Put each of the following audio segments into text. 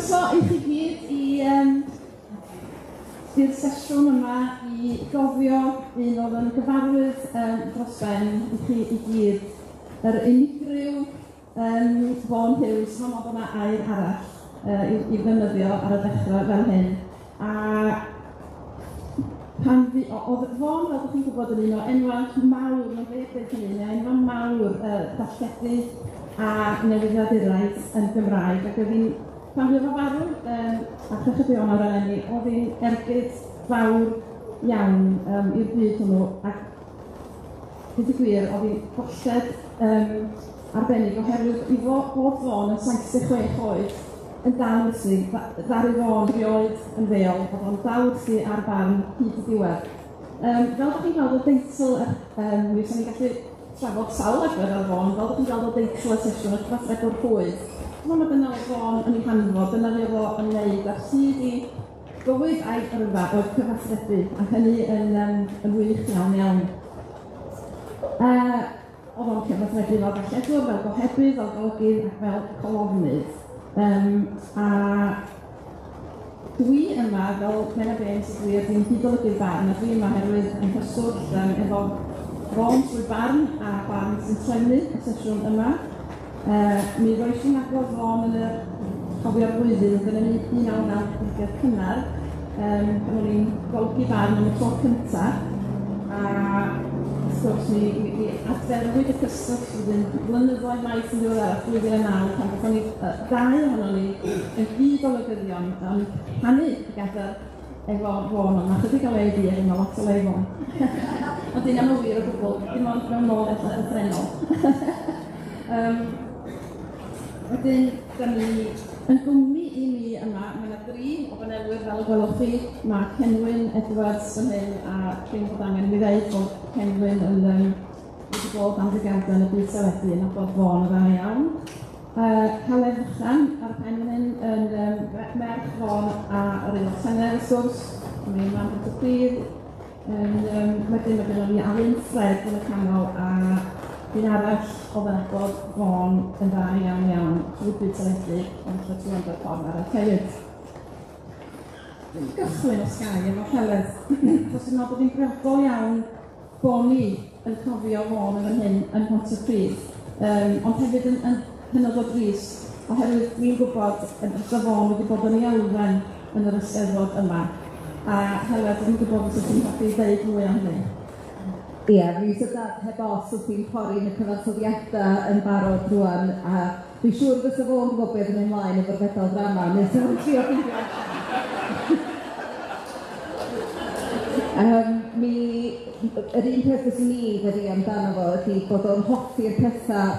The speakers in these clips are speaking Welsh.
Croeso i chi gyd i'r sesiwn yma i gofio un oedd yn gyfarwydd dros ben i chi i gyd. Yr unigryw Vaughan Hughes, hon oedd yna air arall i ddefnyddio ar y dechrau fel hyn. A pan oedd Vaughan, fel ydych chi'n gwybod, yn un o enwau mawr, mae'n dweud hynny, enwau mawr darlledu a newyddiaduraeth yn Gymraeg. Ac oedd hi'n, pan fi efo farw, a chreched i o'n o'r eleni, oedd hi'n ergyd fawr iawn i'r byd hwnnw. Ac dydy gwir, oedd hi'n golled arbennig oherwydd i bod Vaughan yn 76 oed yn dal wrthi, ddari Vaughan rioed yn feol, bod o'n dal wrthi ar barn hyd y diwedd. Fel ydych chi'n gweld o deitl, mi fysa ni'n gallu trafod sawl agwedd ar Vaughan, fel ydych chi'n gweld o deitl y sesiwn, y cyfathrebwr rhwydd. Mae'n dyna oedd Vaughan yn ei hanfod, dyna fi efo yn wneud ar hyd i gywyd a'i yrfa oedd cyfathrebu, ac hynny yn wych iawn. Oedd o'n cyfathrebu fel ddarlledwr, fel gohebydd, fel golygydd ac fel colofnydd. A dwi yma fel Menna Baines ydw i ar ddim hyd olygydd barn, a dwi yma herwydd yn cyswllt efo Vaughan trwy barn a barn sy'n trefnu y sesiwn yma. Mi roes i'n agor Vaughan yn y Cofio'r blwyddyn yn 1990 cynnar, pan o'n i'n golygu barn am y tro cyntaf, a wrth gwrs mi adferwyd y cyswllt wedyn blynyddoedd maith yn ddiweddarach 2009 pan bod ni dau ohonon ni yn gyd olygyddion yn rhannu y gadair efo Vaughan, ond chydig o le i fi efo lot o le i Vaughan. Ond dyna nhw wir o gwbl, dim ond mewn nôl eithaf llythrenol. Wedyn, da ni yn nghwmni i mi yma, mae yna 3 o fanelwyr fel y gwelwch chi. Mae Cenwyn Edwards yn hyn, a dwi'n bod angen i ddeud bod Cenwyn wedi bod am ddegawdau yn y byd teledu, a bod Vaughan yn dda iawn. Heledd Fychan ar pen hyn yn merch Vaughan a yr aelod Senedd, wrth gwrs. Mae'n mam bod y pryd. Wedyn mae gennym ni Alun Ffred yn y canol, a un arall o fynabod Vaughan yn dda iawn trwy byd teledu, ond lle ti'n gwneud ffordd ar y ceid. Dwi'n gychwyn o Sky efo Heledd, achos yn meddwl bod hi'n briodol iawn bod ni yn cofio Vaughan yn hyn yn Pontypridd, ond hefyd yn hynod o drist, oherwydd dwi'n gwybod bod Vaughan wedi bod yn ei elfen yn yr Eisteddfod yma, a Heledd, dwi'n gwybod bod ti'n hoffi ddeud mwy am hynny. Ie, fi sydd heb os wrth i'n pori yn y cyfansoddiadau yn barod rwan, a dwi'n siŵr fysa fo'n gwybod beth yn ymlaen efo'r fedal drama, nes yw'n trio ffeindio. Yr un peth fyswn ni wedi amdano fo ydy bod o'n hoffi'r pethau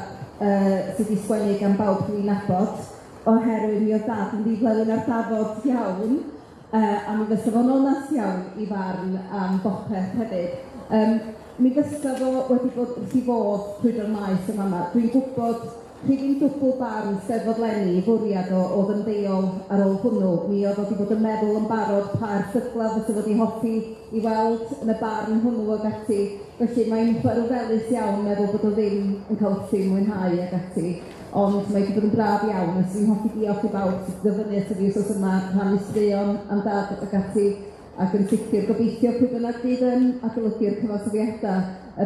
sydd wedi sgwennu gan bawb dwi'n nabod, oherwydd mi o dad yn ddiflewyn ar dafod iawn, a mi fysa fo'n onas iawn i farn am bopeth hefyd. Mi fysa fo wedi bod wrth i fod trwy'r maes yma yma. Dwi'n gwybod rhywun dwbl barn Steddfod Lenni, fwriad oedd yn ddeuol ar ôl hwnnw. Mi oedd wedi bod yn meddwl yn barod pa erthygla fysa fod i hoffi i weld yn y barn hwnnw ag ati. Felly mae'n chwerwfelus iawn meddwl bod o ddim yn cael wrthi mwynhau ag ati. Ond mae wedi bod yn braf iawn, nes i'n hoffi diolch i bawb sydd ddyfynu at y fi wrth yma rhannu straeon am dad ag ati. Ac yn sicr gobeithio pwy bynnag bydd yn adolygu'r cyfansoddiadau,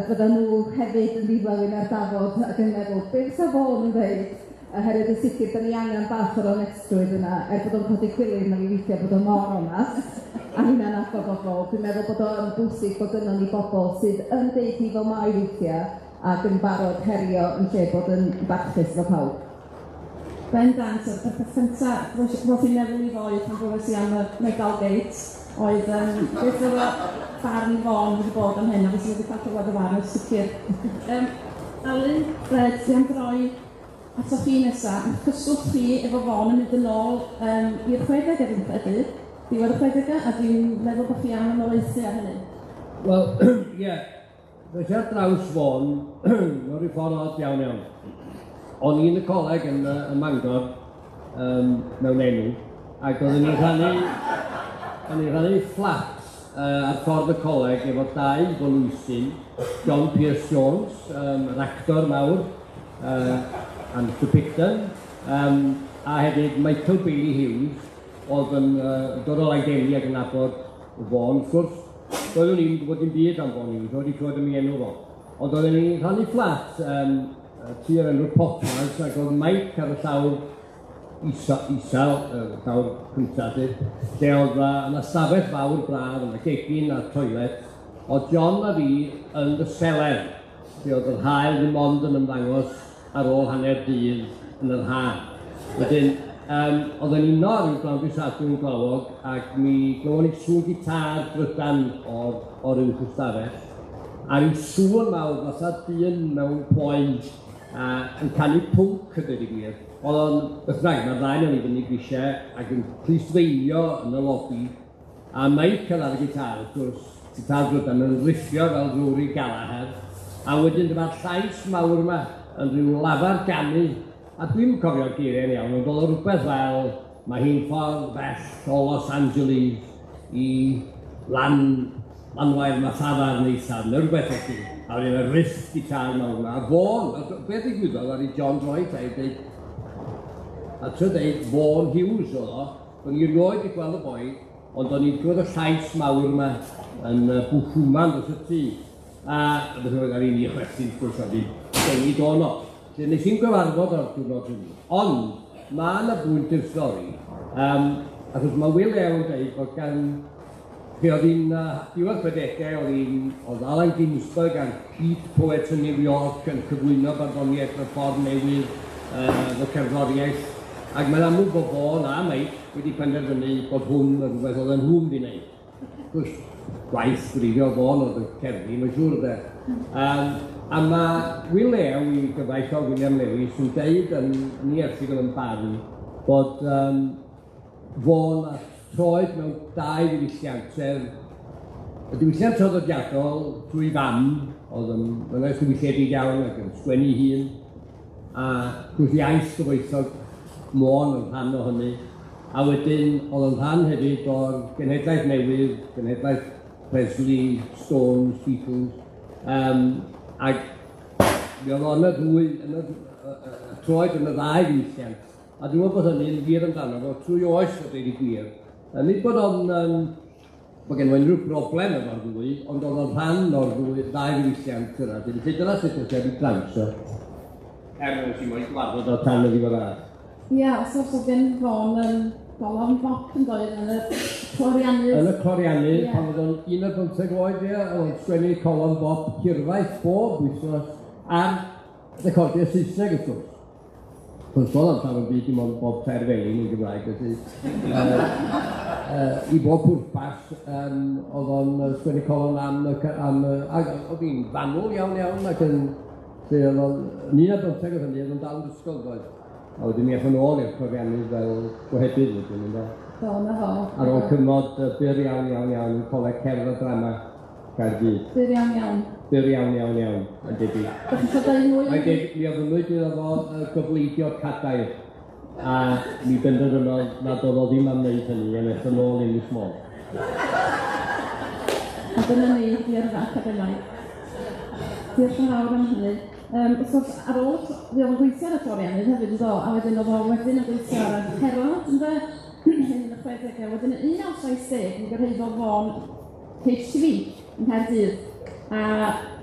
byddan nhw hefyd yn ddiflewyn ar dafod ac yn meddwl, beth sa Vaughan yn dweud? Oherwydd yn sicr, da ni angen bach o'r onestrwydd yna, bod o'n codi chwilyn na fi weithio bod o'n mor onast, a hynna'n agor bobl. Dwi'n meddwl bod o'n bwysig bod yno ni bobl sydd yn deud ni fel mai weithio ac yn barod herio yn lle bod yn barchus fel pawb. Bendant, y peth cyntaf, roedd i'n meddwl i fwy pan gwybod i am y Medal Gates, oedd beth oedd barn Vaughan wedi bod am hyn, a fes i wedi cael clywed y farn yn sicr. Alun Ffred, di am droi ato chi nesaf, yn cyswllt chi efo Vaughan yn mynd yn ôl i'r 60au fi'n credu, diwedd y 60au, a dwi'n meddwl bod chi am ymwelaethu ar hynny. Wel, ie, roedd ar draws Vaughan, o'r i ffordd od iawn. O'n i'n y coleg yn Mangor mewn enw, ac oedden ni'n rhannu fflat ar ffordd y coleg efo 2 golwysyn, John Pierce Jones, yr actor mawr, and Sir Picton, a hefyd Michael Bailey Hughes, oedd yn dod o Laedeli ac yn nabod Vaughan. Wrth gwrs, doeddwn ni'n gwybod dim byd am Vaughan Hughes, oedd i clywed am ei enw fo. Ond oedden ni'n rhannu fflat tu ar enw'r Poplars, ac oedd Mike ar y llawr isel, llawr cyntaf, lle oedd yna stafell fawr braf, yna gegin a toilet, oedd John a fi yn y seler, lle oedd yr hael ddim ond yn ymddangos ar ôl hanner dydd yn yr haf. Wedyn, oedden ni'n nor i'w blaen bisadw yn glawog, ac mi glywon ni sŵn gitar drydan o'r uwch y stafell, a ryw sŵn mawr, fatha dyn mewn poen, yn canu pwnc y dweud i gwir. Oedd o'n bythag, mae'r ddau o'n i fyny grisiau ac yn plisfeinio yn y lobby, a Mike ar y gitar, wrth gwrs, gitar drydan yn riffio fel Rory Gallagher, a wedyn dyma'r llais mawr yma yn rhyw lafar ganu, a dwi'n cofio'r geiriau'n iawn, ond oedd o rhywbeth fel, mae hi'n ffordd bell o Los Angeles i lanwair mathafar neithaf, neu rhywbeth o chi. A wedyn y riff gitar mawr yma, a Vaughan, beth ddigwyddodd ar ei John Droid, a trwy dweud Vaughan Hughes oedd o, o'n i rioed i gweld y boi, ond o'n i'n gweld y llais mawr yma yn bwchwman dros y tŷ. A beth oedd ar un i chwerthu'n gwrs oedd i'n dengid ono. Lle nes i'n gyfarfod o'r diwrnod hynny. Ond, mae yna bwynt i'r stori. Achos mae Will Ew yn dweud bod gan... Fe oedd hi'n diwedd 50au, oedd Alun Ginsberg a'r Pete Poets yn New York yn cyflwyno barddoniaeth y ffordd newydd y cerddoriaeth. Ac mae'n amlwg bod Vaughan a Mike wedi penderfynu bod hwn yn rhywbeth oedd yn hwn di wneud. Gwrs, gwaith gwreiddio Vaughan oedd y cerddi, mae'n siŵr yde. A mae Will Ew i gyfaill o William Lewis yn deud yn ei erthygl yn barn bod Vaughan a troed mewn dau ddiwylliant, sef y diwylliant traddodiadol drwy fam, oedd yn ddiwylliedig iawn ac yn sgwennu hun, a gwrth iaith gyfoethog Môn yn rhan o hynny, a wedyn oedd yn rhan hefyd o'r genhedlaeth newydd, genhedlaeth Presley, Stones, Beatles, ac mi oedd o'n y ddwy, troed yn y ddau ddiwylliant, a dwi'n meddwl bod hynny'n wir amdano fo trwy oes o dweud i gwir. Nid bod o'n, bod gen i unrhyw broblem efo'r ddwy, ond oedd o'n rhan o'r ddau ddiwylliant yna. Dyna sut oedd wedi draws o. Os i moyn gyfarfod o tan y ddiweddar. Ia, os oedd gen Vaughan yn golofn bop yn dweud yn y clorianydd. Yn y clorianydd, pan oedd o'n 11 oed, oedd o'n sgwennu colofn bop hirfaith bob wythnos ar recordiau Saesneg, wrth gwrs. Chos bod o'n llawn byd dim ond bob Terfelin yn Gymraeg, i bob pwrpas, oedd o'n sgwennu colofn oedd hi'n fanwl iawn, ac yn, lle oedd o'n, 11 oedd hynny, oedd o'n dal yn ysgol doedd. A wedyn ni eithon ôl i'r clorianydd fel gohebydd wedyn yn dweud. Do, na fo. Ar ôl cyfnod byr iawn yn coleg cerdd a drama Caerdydd. Byr iawn. Byr iawn, yn debyg. Dach chi'n dweud mwy? Mae'n debyg, mi oedd yn mwy iddo fo gyfleidio cadair. A mi benderfynodd nad oedd o ddim am wneud hynny, yn eithon ôl i'n Ysmol. A dyna ni, i'r fath academaidd. Diolch yn fawr am hynny. Wrth gwrs, ar ôl, fi oedd yn gweithio ar y clorianydd hefyd yn do, a wedyn oedd o wedyn yn gweithio ar y Herald, yn hyn yn y 60au. Wedyn yn 1970, yn gyrhaeddo Vaughan HTV yn Nghaerdydd. A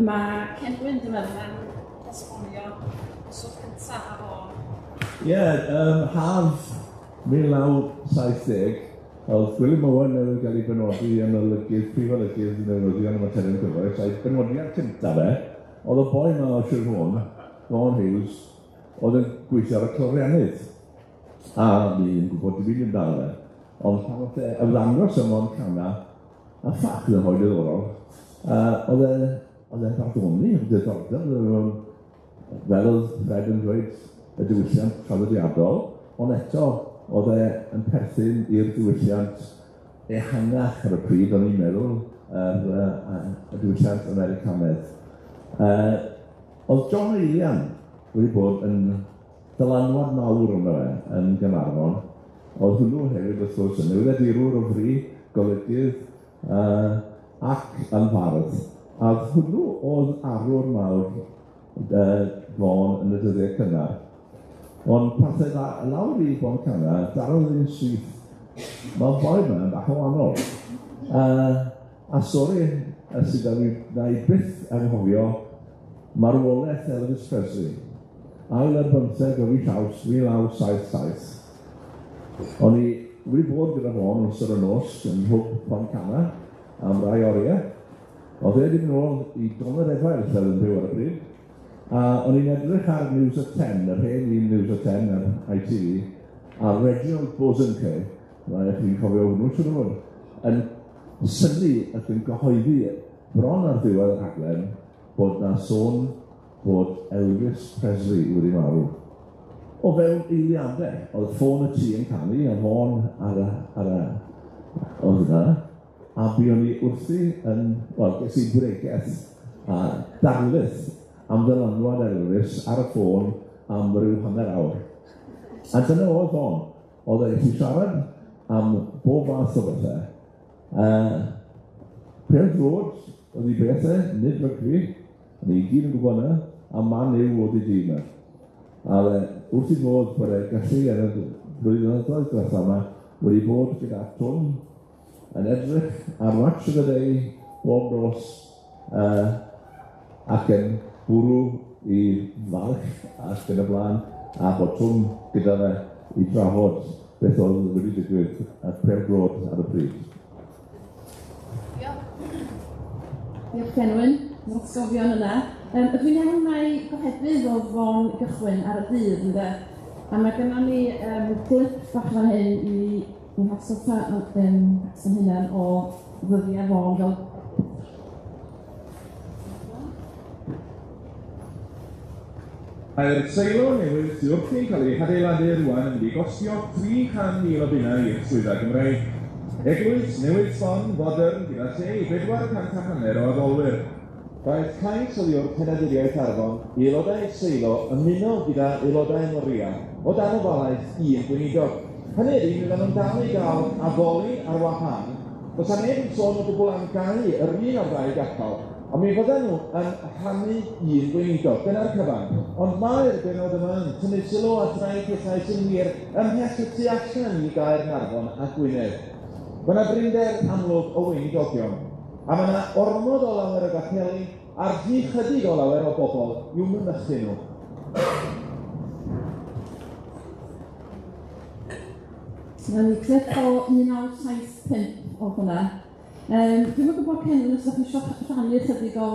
mae Cenwyn, dwi'n meddwl, yn esbonio sŵr cyntaf a Vaughan. Ie, haf 1970, oedd William Owen yn cael ei benodi yn olygydd, prif olygydd newyddion y materion gyfoes, a'i benodiad cyntaf oedd y boi yma o Sir Vaughan Hughes, oedd yn gweithio ar y clorianydd. A mi'n gwybod dim byd amdano ond pan oedd y ddangos ymlaen cana, a ffac yn hoi diddorol, oedd e'n barddoni, fel oedd Fred yn dweud y diwylliant traddodiadol, ond eto oedd e'n perthyn i'r diwylliant ehangach ar y pryd, o'n i'n meddwl, y diwylliant Americanaidd. Oedd John Eilian wedi bod yn dylanwad mawr yno yn Gaernarfon. Oedd hwnnw hefyd wrth gwrs yn newyddiadurwr o fri, golygydd ac yn fardd. A hwnnw oedd arwr mawr Vaughan yn y dyddiau cynnar. Ond pan oedd lawr I Bon Cana, darodd yn syth. Mae'r boi yma bach o wahanol. A stori sydd na I byth anghofio marwolaeth Elvis Presley. Ail ar 15 o fis Awst 1977. O'n I wedi bod gyda fo yn ystod y nos yn hwb Bon Cana am rai oriau. Oedd wedi mynd ôl I Donald Efael lle yn byw ar y bryd. A o'n i'n edrych ar News at 10, yr hen un News at 10 ar ITV, a Reginald Bosenke, mae chi'n cofio hwnnw sy'n hwn, yn synnu ac yn gyhoeddi bron ar ddiwedd y rhaglen bod na sôn bod Elvis Presley wedi marw. O fewn eiliadau, oedd ffôn y tŷ yn canu, a ffôn oedd yna, a buon ni wrthi yn, wel, ges I bregaeth a darlith am ddylanwad Elvis ar y ffôn am ryw hanner awr. A dyna oedd o'n. Oedd eich I siarad am bob fath o bethau. Pêl-drod oedd I bethau, nid rygbi, ni gyd yn gwybod yna, a man yw oedd I dîm yna. A wrth I fod bod e gallu yn y blynyddoedd diwethaf yma wedi bod gyda Twm yn edrych ar Match of the Day bob nos ac yn bwrw I falch ac yn y blaen a bod Twm gyda fe I drafod beth oedd wedi digwydd at pêl-drod ar y pryd. Diolch Cenwyn, yn atgofion yna. Dwi'n iawn mai gohebydd oedd fo'n gychwyn ar y dydd, ynde? A mae gynnon ni glip bach fan hyn I hasod yn hynny o ddyddiau fo'n fel... Mae'r seilo newydd sydd wrthi'n cael ei hadeiladu rwan yn mynd I gostio 300,000 o bunnau i'r swyddfa Gymraeg. Eglwys newydd sbon fodern gyda lle I 450 o addolwyr. Roedd cais oddi o'r Cenedlaethau Arfon I aelodau seilo ymuno gyda aelodau Moria o dan ofalaeth un gweinidog. Hynny ydy, mi fyddan nhw'n dal I gael addoli ar wahân. Os a neb yn sôn o gwbl am gau yr un o'r ddau gapel, ond mi fyddan nhw yn rhannu un gweinidog. Dyna'r cyfan. Ond mae'r benod yma yn tynnu sylw at rai pethau sy'n wir ymhell y tu allan I Gaer Nafon a Gwynedd. Mae yna brinder amlwg o weinidogion, a mae yna ormod o lawer o gapeli a'r rhy chydig o lawer o bobl i'w mynychu nhw. Mae'n ni clip o 1975 o hwnna. Dwi'n yn gwybod Cenwyn os ydych chi eisiau rhannu chydig o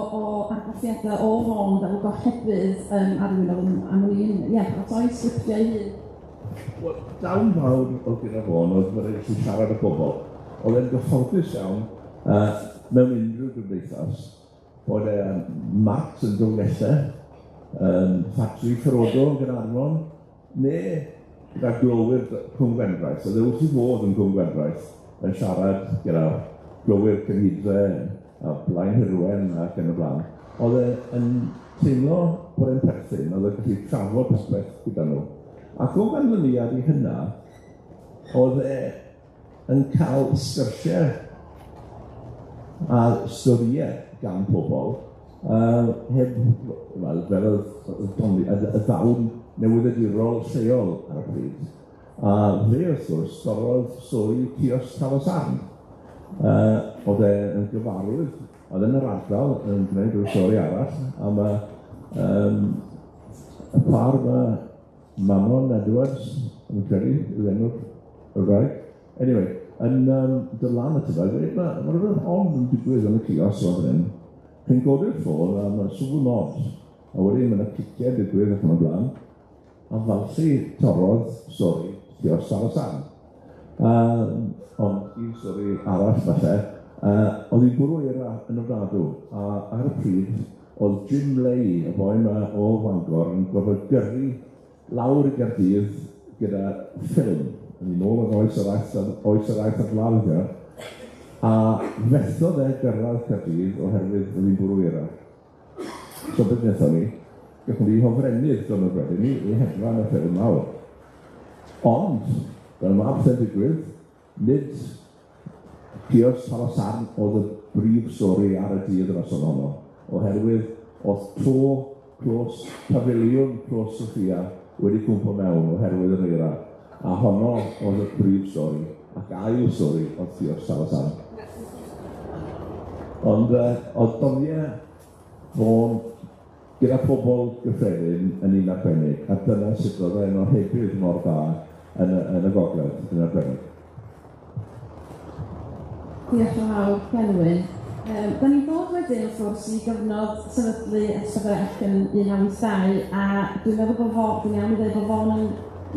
argolliadau o hon fel gohebydd arwyn am un, os oes sgriptiau hyn. Wel, dawn fawr o gyda fôn oedd bod eich siarad y bobl. Oedd e'n gyfforddus iawn mewn unrhyw gymdeithas bod Matt yn dwylellau, ffatri Frodo yn Gaernarfon, neu gyda glowyr Cwm Gwendraeth. Oedd e wrth I fod yn Cwm Gwendraeth yn siarad gyda glowyr Cynhydre a Blaen Hyrwen ac yn y blaen. Oedd e'n teimlo bod e'n perthyn, oedd e'n gallu trafod popeth gyda nhw. Ac o ganlyniad I hynna, oedd yn cael sgyrsiau a storiau gan pobl, heb, wel, fel y ddawn newyddiadurol lleol ar y bryd. A fe, wrth gwrs, gorodd stori Cios Talosarn. Oedd e'n gyfarwydd, oedd yn yr ardal yn gwneud rhyw stori arall, am y par yma Menna Edwards, yn credu, yw'r enw'r wraig. Anyway, yn dod lan at y fe, mae rhywbeth ond yn digwydd yn y cios o'n hyn. Chi'n godi'r ffôn a mae'n swfl nod, a wedyn mae'n ciciau digwydd ac yn y blaen, a falsi torodd stori Cios Talosarn. Ond un stori arall falle, oedd hi'n bwrw era yn y fradw, a ar y pryd, oedd Jim Leigh, y boi yma o Fangor, yn gofod gyrru lawr I Gaerdydd gyda ffilm, yn un ôl yn oes yr aeth ar Lawdder, a fethodd gyrraedd Gaerdydd oherwydd oedd hi'n bwrw era. So beth wnaethon ni? Gallwn ni hofrennydd Donald Ffred, ni hedfan y ffilm mawr. Ond, fel mae bethau'n digwydd, nid Cios Talosarn oedd y brif stori ar y dydd yr ason honno, oherwydd oedd to clos, pafiliwn clos Sophia wedi cwmpo mewn oherwydd yr eira. A honno oedd y brif stori, ac ail stori oedd Cofio'r Salazar. Ond oedd doniau Vaughan gyda pobl gyffredin yn un arbennig, a dyna sut oedd e'n ohebydd mor dda yn y gogledd yn arbennig. Diolch yn fawr, Cenwyn. Da ni'n dod wedyn, wrth gwrs, i gyfnod sefydlu SPF yn 1992, a dwi'n meddwl bod dwi'n iawn i ddweud bod Vaughan yn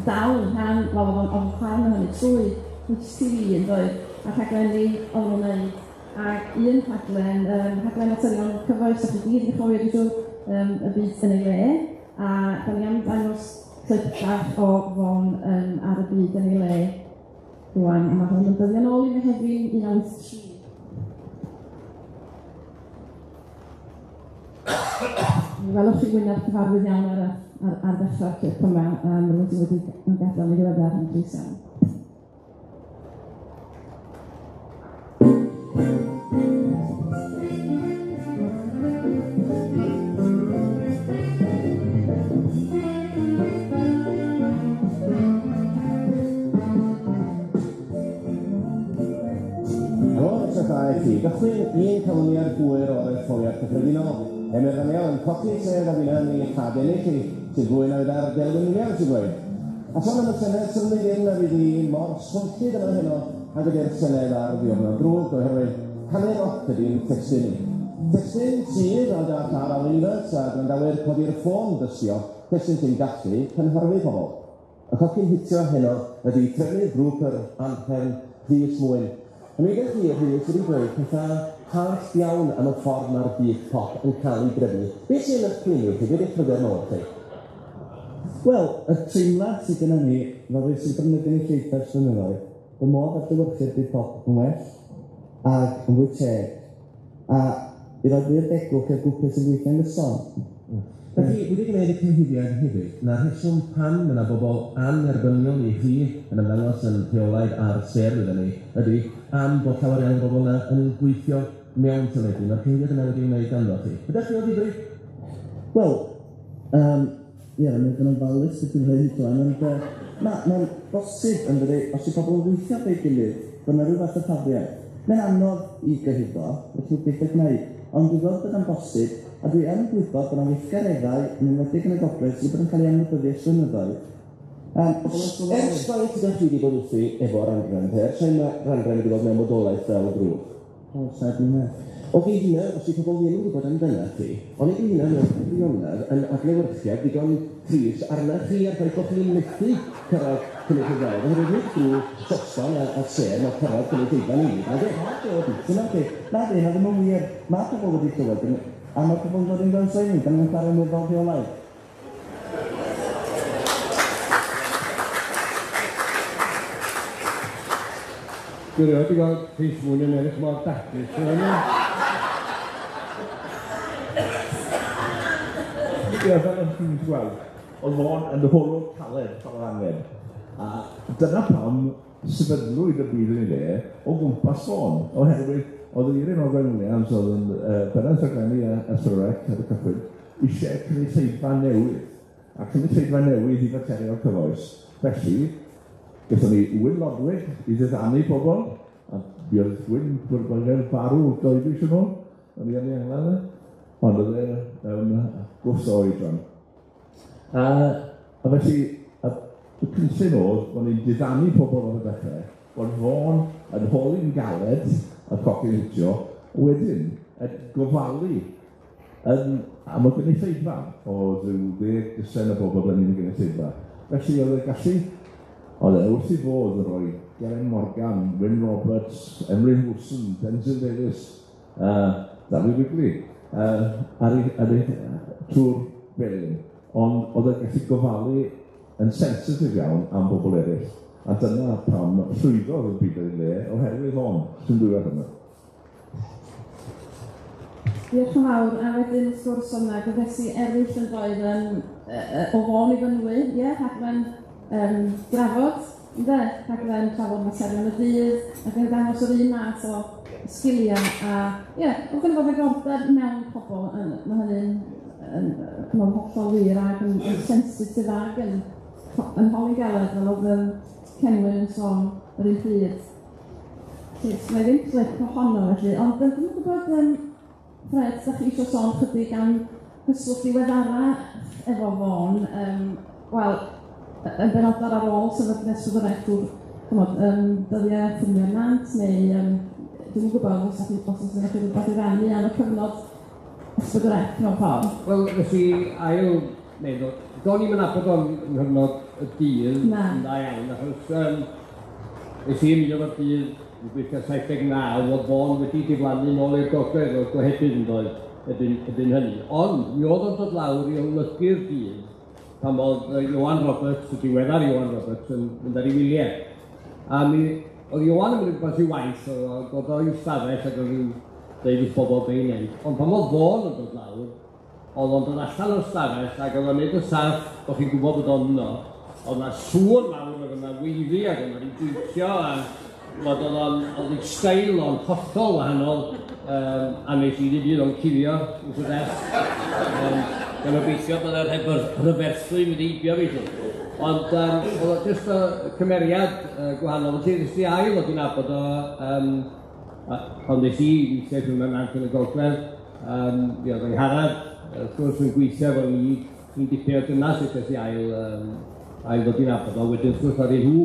dal yn rhan, wel, oedd rhan o hynny trwy HTV yn dweud, a rhaglenni oedd nhw'n wneud. Ac un rhaglen materion cyfoes, ac i gyd yn chofio dwi'n y byd yn ei le, a da ni am dangos clip bach o Vaughan ar y byd yn ei le rwan, a mae hwn yn dyddio nôl i Mehefin 1993. Welwch chi wyneb cyfarwydd iawn ar ddechrau'r clip yma, a mae wedi gadael yn ddiweddar yn drws iawn. Gychwyn un canlyniad hwyr o'r etholiad cyffredinol. Emyr Daniel yn codi sef a fyna ni chadenu chi sy'n fwy na fydd ar delwynniad sy'n gweud. A son yn y Senedd symud ddim na fydd i mor swylltid yma heno a gyda'r Senedd ar ddiwrnod drwg oherwydd hanner off ydy'n testyn ni. Testyn sydd ond ar Alun Ffred a grandawyr codi'r ffôn dysio, testyn sy'n gallu cynhyrfu pobl. Y cocyn hitio heno ydy trefnu'r grŵp yr Anhen Rhys Mwyn. A mi ydych chi Rhys wedi dweud pethau harth iawn am y ffordd mae'r byd pop yn cael ei drefnu. Beth sy'n eich prynu chi? Beth yw'ch pryder mawr chi? Wel, y teimlad sydd gennym ni, fel rhywun sy'n defnyddio ni lleithder synyddoedd, y modd ar dywyrchu'r byd pop yn well, ac yn fwy teg, a i roi fwy'r degwch i'r grwpau sy'n gweithio yn gyson. Felly, wedi gwneud y cyhuddiad hefyd, na'r rheswm pan yna bobl anerbyniol i chi yn ymddangos yn rheolaidd ar ser iddyn ni, ydy am bod llawer iawn o bobl yna yn gweithio mewn teledu. Mae'r cyhuddiad yna wedi gwneud ganddo chi. Ydych chi o ddifri? Wel, mae'n yn falus beth yw'n rhaid i ond mae'n bosib yn dweud, os yw pobl yn gweithio be'i gilydd, bod yna rhyw fath o ffafriad. Mae'n anodd i gyhuddo, felly beth yw'n gwneud, ond dwi'n gweld bod yna'n bosib, a dwi yn gwybod bod yna weithgareddau yn enwedig yn y gogledd sydd bod yn cael ei anwybyddu ysgrifenyddoedd. Ers faint ydych chi wedi bod wrthi efo rangren te? Sa'n rangren wedi bod mewn modolaeth fel y grŵp? O, sa'n dwi'n meddwl. O fi hynna, os yw pobl ddim yn gwybod amdana chi, ond i hynna mewn gwirionedd yn adlewyrchiad digon tris arna chi ar ffaith bod chi'n methu cyrraedd cynnig i ddau. Fe rydych drwy soson a ser mae cyrraedd cynnig i ddau ni. Na di, na ddim yn wir. Mae pobl wedi clywed, a mae pobl yn dod yn gweld sy'n gan yn chwarae mwy fel rheolaidd. Dwi'n rhaid i gael Rhys Mwyn yn erich mor dacus yn hynny. Ie, fel ydych chi'n gweld, oedd Vaughan yn holwg caled fel yr angen. A dyna pam sefydlwyd y byd yn ei le o gwmpas Vaughan, oherwydd oedd yr un o Gwen Williams oedd yn bennaeth rhaglenni a Syrwec ar y cychwyn eisiau cynulleidfa newydd, a cynulleidfa newydd i faterion cyfoes. Felly, gaethon ni Wyn Lodwig i ddiddannu pobl, a mi oedd Wyn Bwrbynau'r farw doeddi eisiau nhw, o'n i yn ei angladd ond oedd e'n gwrso oedran. A felly, y cynllun oedd, bod ni'n diddannu pobl o'r dechrau, bod Vaughan yn holi'n galed, a cocyn hitio, wedyn, gofalu am y gynulleidfa o rhyw 10% o bobl yn un gynulleidfa. Felly oedd e'n gallu, oedd e wrth i fod yn rhoi Geraint Morgan, Wyn Roberts, Emryn Wilson, Denzil Davies, David Wigley, ar ei trwy'r belyn. Ond oedd e'n gallu gofalu yn sensitif iawn am bobl eraill. A dyna pam llwyddodd y byd yn le oherwydd hon, sy'n dwywaith yma. Diolch yn fawr, a wedyn sgwrs hwnna, gyfesu eraill yn doedd o Vaughan i fynwy, rhaglen drafod, rhaglen trafod materion y dydd, ac yn dangos o'r un math o sgiliau, a oedd yn fod ddiddordeb mewn pobl, mae hynny'n hollol wir ac yn sensitif ac yn yn holi galed, fel oedd Cenwyn yn sôn yr un pryd. Mae ddim clip ohono felly, ond dwi'n gwybod, Fred, da chi eisiau sôn chydig am cyswllt diweddara efo Vaughan, wel, yn benodol ar ôl sefydliad neswyddoreth dyddiau ffilmio'r nant, neu dwi'n gwybod os ydych chi'n rhywbeth i rannu am y cyfnod ysbrydoreth mewn ffordd. Wel, nes i ail meddwl, do'n i'n abod o'n nghyfnod y dydd yn dda iawn, achos nes i ymwneud o'r dydd yn gweithio 79 oedd Vaughan wedi diflannu nôl i'r gogledd o'r gohebydd yn dod ydyn hynny. Ond mi oedd o'n dod lawr i olygu'r dydd pan oedd Iwan Roberts, y diweddar Iwan Roberts, yn mynd ar ei wyliau. A mi oedd Iwan yn mynd rhywbeth i waith, oedd o'i stafell ac oedd i'w dweud wrth bobl be i wneud. Ond pan oedd Vaughan yn dod lawr, oedd o'n dod allan o'r stafell ac oedd o'n neud y saff, o'ch chi'n gwybod bod o'n yno. Oedd yna sŵn mawr, oedd yna weiddi ac oedd yna'n gweithio a oedd ei steil o'n hollol wahanol a nes i ddim o'n cuddio yn sydd gan obeithio bod yr rhyferthlu wedi eibio fi. Ond oedd o jyst y cymeriad gwahanol. Felly nes i ail oedd i'n abod o pan nes i weithio rhywun yn nant yn y gogledd. Mi oedd yng Ngharad, wrth gwrs yn gweithio efo ni, ni'n dipyn o dynas eich i ail ddod i'n abod o. Wedyn wrth gwrs oedd nhw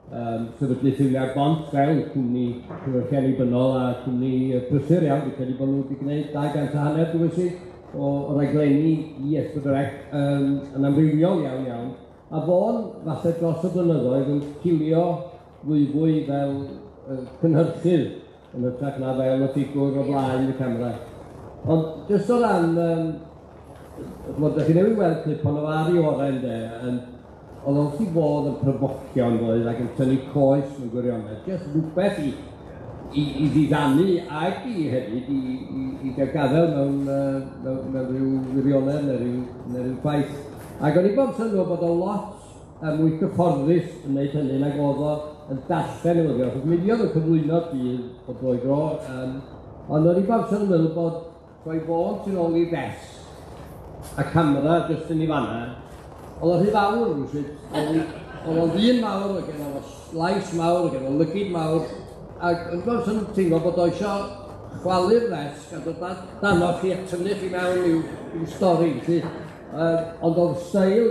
sefydlu ffilmiau'r bont fel cwmni cynhyrchion annibynnol a cwmni prysur iawn. Dwi'n credu bod nhw wedi gwneud 250 dwi'n si o raglenni i ysbrydoreth yn amrywiol iawn. A Vaughan, falle dros y blynyddoedd, yn cilio fwy fel cynhyrchydd yn hytrach na fel y ffigwr o blaen y camera. Ond jyst o ran, ydych chi newid weld clip ond o ar i oren oedd o'n chi fod yn provocio oedd ac yn tynnu coes mewn gwirionedd. Jyst rhywbeth i ddiddannu ag i hefyd i gael gadael mewn rhyw wirionedd neu rhyw ffaith. Ac o'n i bod yn sylw bod o lot mwy cyfforddus yn gwneud hynny nag oedd o yn darllen newyddion. Achos mi oedd yn cyflwyno dydd o droi gro. Ond o'n i bod yn sylw bod rhoi Vaughan sy'n ôl i ddess a camera jyst yn ei fanna. Oedd o'n rhy fawr rwysyd. Oedd o'n ddyn mawr, oedd gen o'n slais mawr, oedd gen o'n lygyd mawr. Ac yn bod yn teimlo bod o eisiau chwalu'r ddess a dod dano chi a tynnu chi mewn i'w stori. Ond oedd steil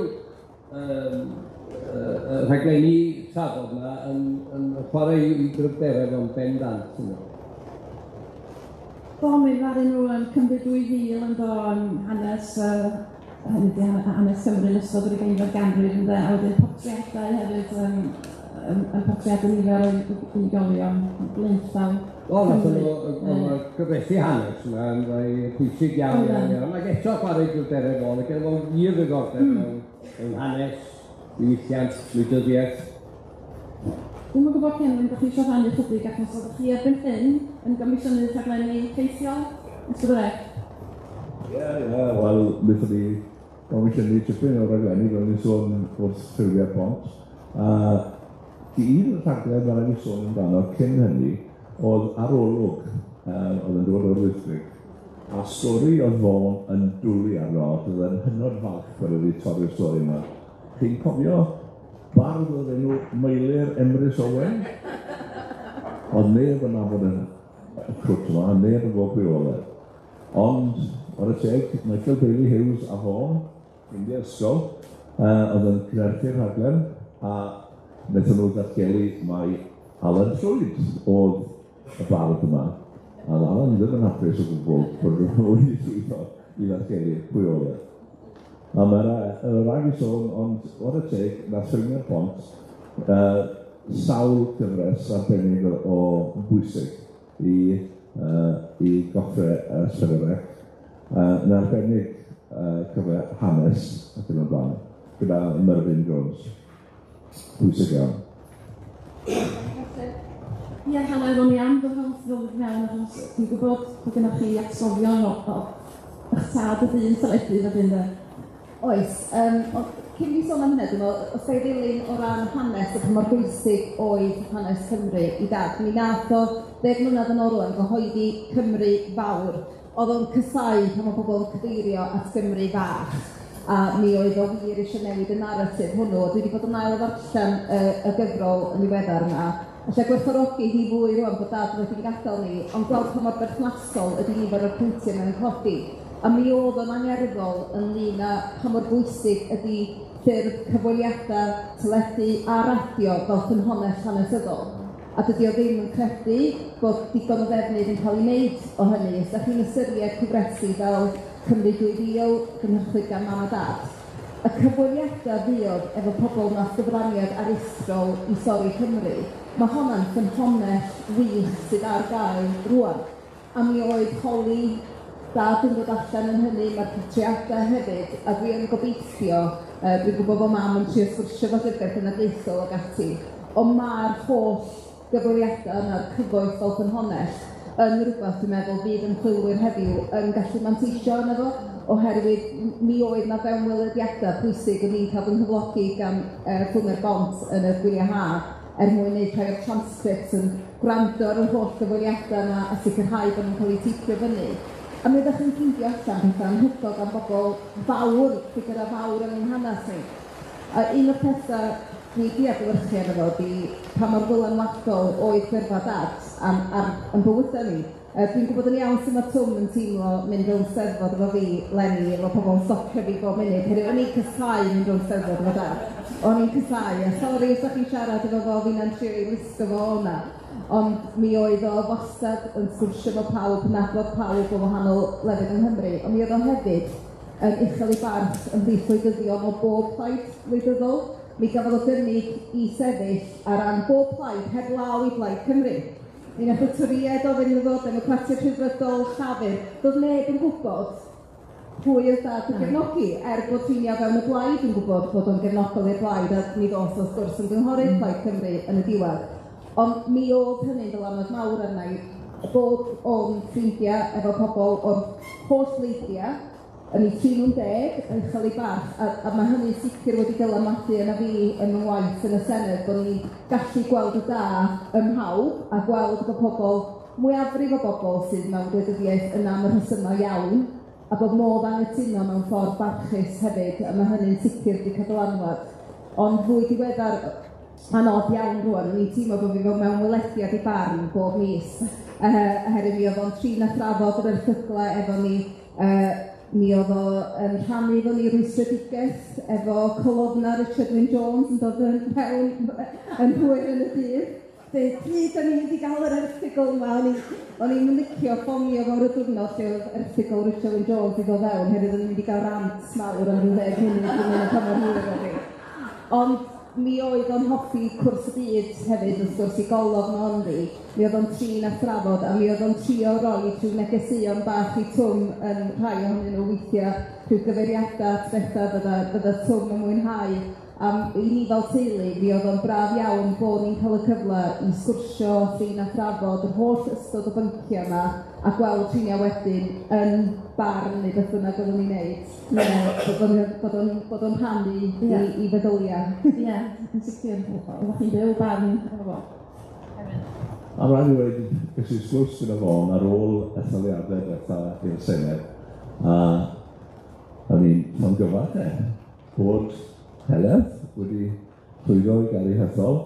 rhaglenni trafod yma yn chwarae i gryfderau o'n bendant. Vaughan mi ddaru nhw yn cymryd 2000 yn dod hanes hanes Cymru yn ystod yr 20th ganrif a wedyn portreadau hefyd yn portreadau nifer o unigolion blaenllaw. O, nath nhw gyfreithu hanes yma yn rhoi pwysig iawn. Ac eto chwarae gryfderau Vaughan, ac efo wir ddiddordeb mewn hanes, diwylliant, gwleidyddiaeth. Dwi'n gwybod Cenwyn, ydych chi eisiau rhannu chydig achos oeddech chi erbyn hyn yn gomisiynu rhaglenni ffeithiol ysbrydoreth? Wel, wnaethon ni gomisiynu tipyn o'r rhaglenni fel ni'n sôn wrth ffilmiau'r bont. Un rhaglen fel ni'n sôn amdano cyn hynny oedd arolwg oedd yn dod o'r wythrig. A stori oedd Vaughan yn dwlu arno, oedd yn hynod falch fel wedi torri'r stori yma. Chi'n cofio bardd oedd enw Meilir Emrys Owen? Oedd neb yn nabod y cwt yma, neb yn gwybod pwy oedd e. Ond, o'r y teg, Michael Bailey Hughes a Vaughan, ffrindiau ysgol, oedd yn cynhyrchu'r rhaglen, a wnaethon nhw ddatgelu mai Alun Ffred oedd y bardd yma. A Alun ddim yn hapus o gwbl bod nhw wedi llwyddo i ddatgelu pwy oedd e. A mae'r rhaid i sôn, ond o'r y teg, na ffilmio'r bont, sawl gyfres arbennig o bwysig i goffi ysbrydoreth. Yn arbennig cyfer hanes ac yn y blaen, gyda Mervyn Jones. Bwysig iawn. Ie, Heledd, o'n i am ddod mewn, achos dwi'n gwybod bod gennych chi atgofion o'ch tad y dyn teledu fe dyn. Oes, cyn i sôn am hynny, dwi'n meddwl, os gael ddilyn o ran hanes ac mor bwysig oedd hanes Cymru i dad, mi nath o 10 mlynedd yn ôl yn gyhoeddi Cymru fawr. Oedd o'n cysau pan mae pobl yn cyfeirio at Gymru fach. a mi oedd o wir eisiau newid y naratif hwnnw. Dwi wedi bod yn ail ddarllen y gyfrol yn ddiweddar yna. Alla gwerthfawrogi hi fwy rwan bod dad wedi gadael ni, ond gweld pa mor berthnasol ydy nifer o'r pwyntiau mewn codi. A mi oedd o'n angerddol ynglyn â pa mor bwysig ydy ffurf cyfweliadau, teledu a radio fel ffynhonnell hanesyddol. A dydy o ddim yn credu bod digon o ddefnydd yn cael ei wneud o hynny. Os ydych chi'n ystyried cyfresu fel Cymru 2000, gynhyrchwyd gan mam a dad. Y cyfweliadau fuodd efo pobl nath gyfraniad aruthrol i stori Cymru. Mae honna'n ffynhonnell wych sydd ar gael rwan. A mi oedd holi dad yn dod allan yn hynny, mae'r portreadau hefyd, a dwi yn gobeithio, dwi'n gwybod bod mam yn trio sgwrsio fo llyfrgell yn adleithol ag ati, ond mae'r holl gyfweliadau yna'r cyfoeth fel ffynhonnell yn rhywbeth dwi'n meddwl fydd yn chwilwyr heddiw yn gallu manteisio yna fo, oherwydd mi oedd na fewnwelediadau pwysig o'n i'n cael fy nghyflogi gan Ffilmio'r Bont yn y gwyliau ha, mwyn wneud rhai o'r transcripts yn gwrando ar yr holl gyfweliadau yna a sicrhau bod nhw'n cael eu teipio fyny. A mi ydych chi'n ffeindio allan pethau'n hygol gan bobl fawr, ffigur a fawr yn ein hanes ni. A un o'r pethau dwi wedi adlewyrchu arno fo di pa mor ddylanwadol oedd gyrfa dad am bywydau ni. Dwi'n gwybod yn iawn sy'n mae Twm yn teimlo mynd rhwng steddfod efo fi, Lenny, efo pobl yn stopio fi bob munud. Hynny, o'n i'n cysau mynd rhwng steddfod efo dad. O'n i'n cysau, a sori os ydych chi'n siarad efo fo, fi'n trio i listo fo o'na. Ond mi oedd o wastad yn sgwrsio fo pawb, nabod pawb o wahanol lefydd yng Nghymru. Ond mi oedd o hefyd yn uchel i barth yn ddiffwydyddion o bob plaid wleidyddol. Mi gafodd o gynnig i sefyll ar ran bob plaid heb law i Blaid Cymru. Mi nath y tyried o fynd i fod Democratic Rhyddfrydol llafur. Doedd neb yn gwybod pwy oedd dad yn gefnogi, bod trinio fewn y blaid yn gwybod bod o'n gefnogol i'r blaid, a mi ddos wrth gwrs yn gynghorydd Blaid Cymru yn y diwedd. Ond mi oedd hynny'n dylanwad mawr arna i bod o'n ffrindiau efo pobl o'r holl leiddiau, yn ei 30 yn uchel i barth, a mae hynny sicr wedi dylanwadu yna fi yn y waith yn y Senedd, bod ni'n gallu gweld y da ym mhawb a gweld bod pobl, mwyafrif o bobl sydd mewn gwleidyddiaeth yn am y rhesymau iawn, a bod modd anghytuno mewn ffordd barchus hefyd, a mae hynny'n sicr wedi cael dylanwad. Ond fwy diweddar, anodd iawn rwan, ni'n teimlo bod fi mewn welediad i barn bob mis, oherwydd mi oedd o'n trin a thrafod yr erthyglau efo ni, mi oedd o yn rhannu efo ni rwystredigaeth efo colofna Cenwyn Jones yn dod yn mewn yn hwyr yn y dydd. Pryd o'n i'n mynd i gael yr erthygl yma, o'n i'n licio ffomio fo'r y diwrnod lle oedd erthygl Cenwyn Jones i ddod fewn, herwydd o'n i'n mynd i gael rant mawr am 10 munud yn mynd pan o'r hwyr o'n i. Ond mi oedd o'n hoffi cwrs y byd hefyd, wrth gwrs, i golofn o Onri. Mi oedd o'n trin a thrafod, a mi oedd o'n trio roi trwy negesuon bach i Twm yn rhai ohonyn nhw weithiau rhyw gyfeiriadau bethau bydda Twm yn mwynhau. A i ni fel teulu, mi oedd o'n braf iawn bod ni'n cael y cyfle i sgwrsio, trin a thrafod, yr holl ystod o bynciau yma, a gweld trinia wedyn yn barn neu beth bynnag oeddwn ni'n neud. Bod o'n rhannu i feddyliau. Ie, yn sicr. Oeddech chi'n byw barn efo fo. A rhaid i wedi gyda'i sgwrs gyda fo ar ôl etholiadau dweitha i'r Senedd. A ni'n llon gyfach bod Heledd wedi llwyddo i gael ei hethol,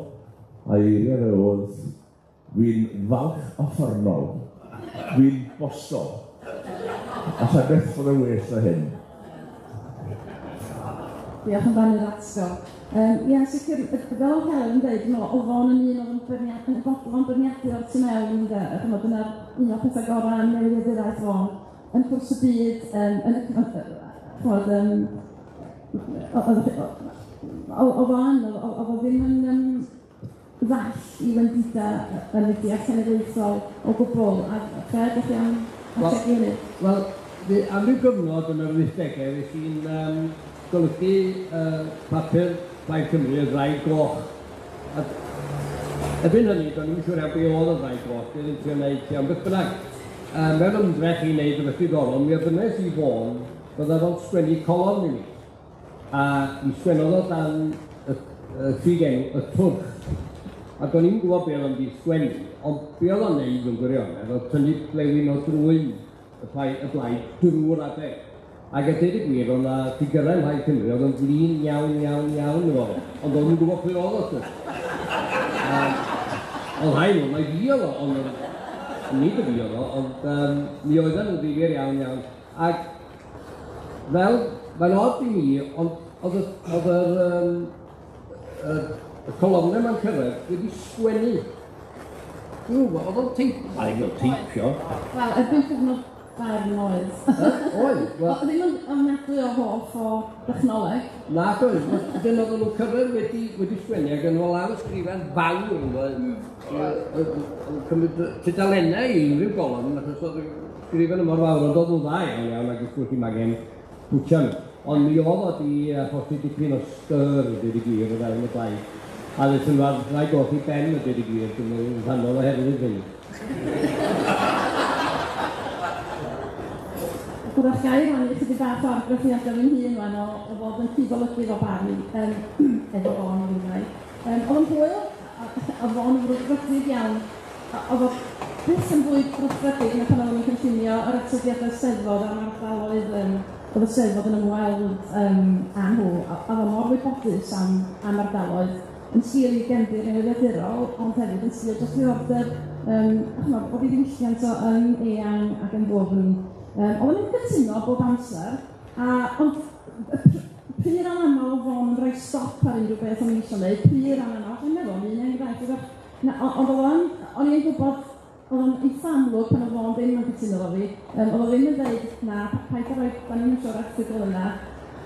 a eiriau fe oedd, fi'n falch offarnol, fi'n bosol, a sa beth fod y well o hyn. Diolch yn fan yr atgo. Ie, sicr, fel o Helen yn dweud, oedd o'n un o'n byrniadu o'r tu mewn, dyna'r un o'r pethau gorau yn newyddiaduraeth fo, yn cwrs y byd, o fan, o ddim yn ddall i wendida yn y diall cenedlaethol o gwbl, a Fred, ydych chi am ategu hynny? Wel, am ryw gyfnod yn yr 80au, nes i'n golygu papur Plaid Cymru, y Ddraig Goch. Erbyn hynny, do'n i'n siŵr iawn be oedd y Ddraig Goch, dwi'n trio wneud am beth bynnag. Mewn ymdrech i wneud y beth diddorol, mi ofynes i Vaughan, bydda fo'n sgwennu colon i mi. A mi sgwennodd o dan y twrch. A do'n i'n gwybod be oedd o'n di sgwennu, ond be oedd o'n neud yn gwirionedd, oedd tynnu blewyn o drwy y blaid drwy'r adeg. Ac a dweud y gwir, oedd yna ffigurau yn Rhaid Cymru, oedd yn flin iawn efo, ond oedd yn gwybod pwy oedd o. Oedd rhaid nhw, mae fi oedd o, ond nid y fi oedd o, ond mi oedden nhw'n ddifyr iawn. Ac fel, mae'n od i mi, ond oedd y colofnau ma'n cyrraedd wedi sgwennu. Dwi'n gwybod, oedd o'n teipio. Wel, erbyn cyfnod fair oed. Oedd? Ddim yn ofnadwy o hoff o dechnoleg. Na, oedd. Dyn oedd nhw'n cyrraedd wedi sgwennu ac yn ôl ar ysgrifen fawr yn cymryd tudalennau i unrhyw golofn, achos oedd ysgrifen ymor fawr, ond oedd nhw'n dda iawn ac ysgwrdd i magen bwtian. Ond mi oedd o di achosi dipyn o styr dweud i gwir o fewn y blaen. A ddysyn rai goch i ben o dweud i gwir, dwi'n rhannol oherwydd i fynd. Gwrach gair rhan i chydig bach o'r graffiadau fi'n hun rhan o fod yn cyfolygydd o barn efo Vaughan yn rhywbeth. Oedd yn hwyl, o Vaughan yn frwydfrydig iawn, oedd o beth yn fwy frwydfrydig na pan oedd yn cynllunio yr atodiadau Steddfod am ardaloedd oedd y Steddfod yn ymweld â nhw, a oedd o'n mor wybodus am ardaloedd yn sgil i gefndir newyddiadurol, ond hefyd yn sgil dros ddiddordeb, oedd i ddiwylliant o yn eang ac yn ddofn. Oedd yn cytuno bob amser, ond pyr an aml o Vaughan yn rhoi stop ar unrhyw beth o'n i eisiau gwneud, pyr an aml, dwi'n meddwl, mi'n enghraifft, ond o'n i'n gwybod, oedd o'n eitha amlwg pan oedd Vaughan ddim yn cytuno fo fi, oedd o ddim yn dweud na, paid o roi, da ni'n siŵr erthygl yna.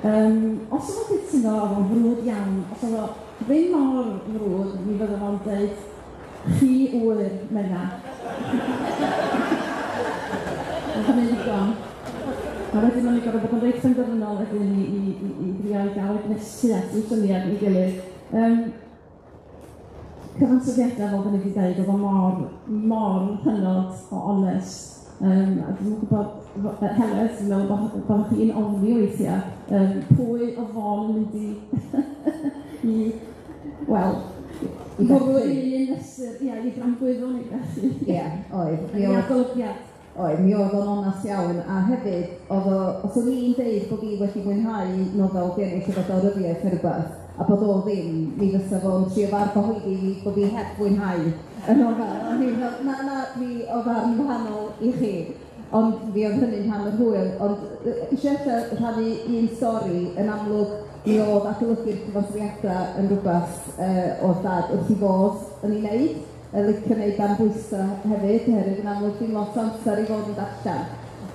Os oedd o'n cytuno, oedd o'n frwd iawn, os oedd o ddim mor frwd, mi fydde fo'n dweud, chi wyr, Menna. Yn hynny'n ddigon. A wedyn o'n i gorfod bod yn reit ffenderfynol wedyn i drio i gael gnesu at i'w syniad i gilydd. Cyfansoddiadau fel dyn ni wedi dweud, oedd o mor hynod o onest. A dwi'n gwybod, Heledd, dwi'n meddwl bod chi'n ofni weithiau, pwy o Vaughan yn mynd i bwrw un mesur, i brambwyddon i gallu. Ie, oedd. Oedd, mi oedd o'n onast iawn, a hefyd, os o'n i'n deud bod fi wedi mwynhau nofel gennych o ddawryddiaeth neu rhywbeth, a bod o ddim, mi fysa fo'n trio far gyhoeddi fi bod fi heb mwynhau y nofel. A mi o farn wahanol i chi, ond fi oedd hynny'n rhan o'r hwyl. Ond eisiau rhannu un stori, yn amlwg, mi oedd adolygu'r cyfathrebiadau yn rhywbeth o'r dad wrth i fod yn ei wneud. Licio wneud dan bwysa hefyd, herwydd yn amlwg dim lot o amser i fod yn darllen.